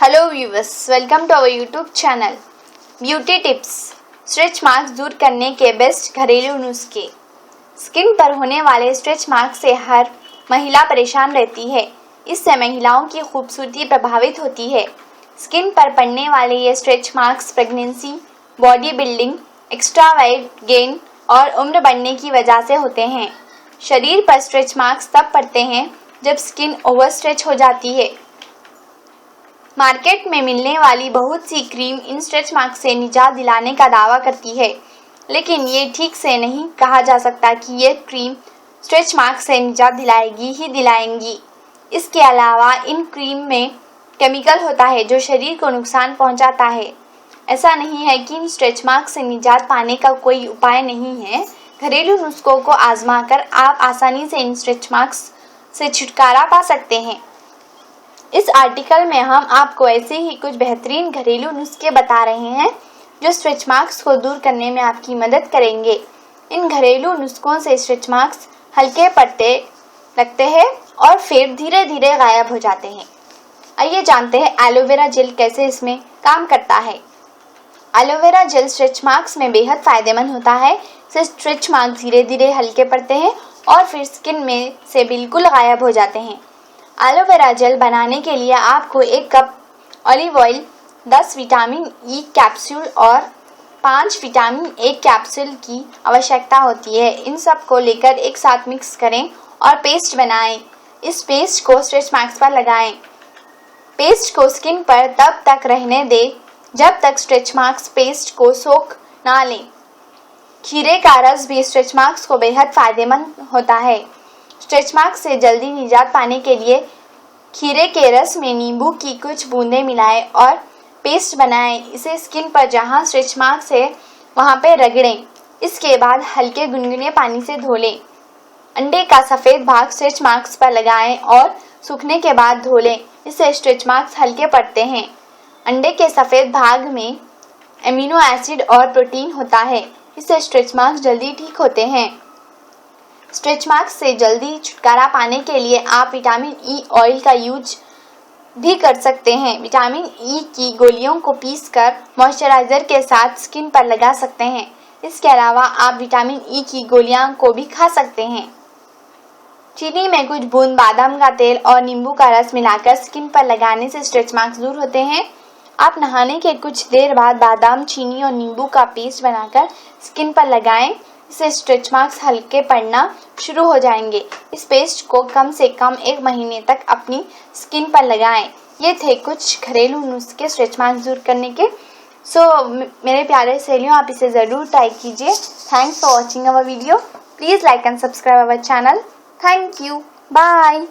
Hello viewers, welcome to our YouTube channel beauty tips. Stretch marks दूर करने के best घरेलू नुस्खे। स्किन पर होने वाले स्ट्रेच मार्क्स से हर महिला परेशान रहती है। इससे महिलाओं की खूबसूरती प्रभावित होती है। स्किन पर पड़ने वाले ये stretch marks pregnancy, body building, extra weight gain और उम्र बढ़ने की वजह से होते हैं। शरीर पर स्ट्रेच मार्क्स तब पड़ते हैं जब स्किन ओवर स्ट्रेच हो जाती है। मार्केट में मिलने वाली बहुत सी क्रीम इन स्ट्रेच मार्क्स से निजात दिलाने का दावा करती है, लेकिन ये ठीक से नहीं कहा जा सकता कि ये क्रीम स्ट्रेच मार्क्स से निजात दिलाएंगी। इसके अलावा इन क्रीम में केमिकल होता है जो शरीर को नुकसान पहुंचाता है। ऐसा नहीं है कि इन स्ट्रेच मार्क्स से निजात पाने का कोई उपाय नहीं है। घरेलू नुस्खों को आजमाकर आप आसानी से इन स्ट्रेच मार्क्स से छुटकारा पा सकते हैं। इस आर्टिकल में हम आपको ऐसे ही कुछ बेहतरीन घरेलू नुस्खे बता रहे हैं जो स्ट्रेच मार्क्स को दूर करने में आपकी मदद करेंगे। इन घरेलू नुस्खों से स्ट्रेच मार्क्स हल्के पड़ते लगते हैं और फिर धीरे धीरे गायब हो जाते हैं। आइए जानते हैं एलोवेरा जेल कैसे इसमें काम करता है। एलोवेरा जेल स्ट्रेच मार्क्स में बेहद फायदेमंद होता है। इससे स्ट्रेच मार्क्स धीरे धीरे हल्के पड़ते हैं और फिर स्किन में से बिल्कुल गायब हो जाते हैं। एलोवेरा जेल बनाने के लिए आपको 1 cup olive oil, 10 vitamin E capsule और 5 विटामिन ए कैप्सूल की आवश्यकता होती है। इन सब को लेकर एक साथ मिक्स करें और पेस्ट बनाएं। इस पेस्ट को स्ट्रेच मार्क्स पर लगाएं। पेस्ट को स्किन पर तब तक रहने दें जब तक स्ट्रेच मार्क्स पेस्ट को सोख ना लें। खीरे का रस भी स्ट्रेच मार्क्स को बेहद फायदेमंद होता है। स्ट्रेच मार्क्स से जल्दी निजात पाने के लिए खीरे के रस में नींबू की कुछ बूंदें मिलाएं और पेस्ट बनाएं। इसे स्किन पर जहां स्ट्रेच मार्क्स है वहां पे रगड़ें। इसके बाद हल्के गुनगुने पानी से धो लें। अंडे का सफ़ेद भाग स्ट्रेच मार्क्स पर लगाएं और सूखने के बाद धो लें। इससे स्ट्रेच मार्क्स हल्के पड़ते हैं। अंडे के सफ़ेद भाग में एमिनो एसिड और प्रोटीन होता है। इससे स्ट्रेच मार्क्स जल्दी ठीक होते हैं। स्ट्रेच मार्क्स से जल्दी छुटकारा पाने के लिए आप विटामिन ई ऑयल का यूज भी कर सकते हैं। विटामिन ई की गोलियों को पीसकर मॉइस्चराइज़र के साथ स्किन पर लगा सकते हैं। इसके अलावा आप विटामिन ई की गोलियां को भी खा सकते हैं। चीनी में कुछ बूंद बादाम का तेल और नींबू का रस मिलाकर स्किन पर लगाने से स्ट्रेच मार्क्स दूर होते हैं। आप नहाने के कुछ देर बाद बादाम, चीनी और नींबू का पेस्ट बनाकर स्किन पर लगाएं। इससे स्ट्रेच मार्क्स हल्के पड़ना शुरू हो जाएंगे। इस पेस्ट को कम से कम 1 महीने तक अपनी स्किन पर लगाएं। ये थे कुछ घरेलू नुस्खे स्ट्रेच मार्क्स दूर करने के। मेरे प्यारे सहेलियों, आप इसे ज़रूर ट्राई कीजिए। Thanks for watching our video. Please like and subscribe our channel. Thank you. Bye.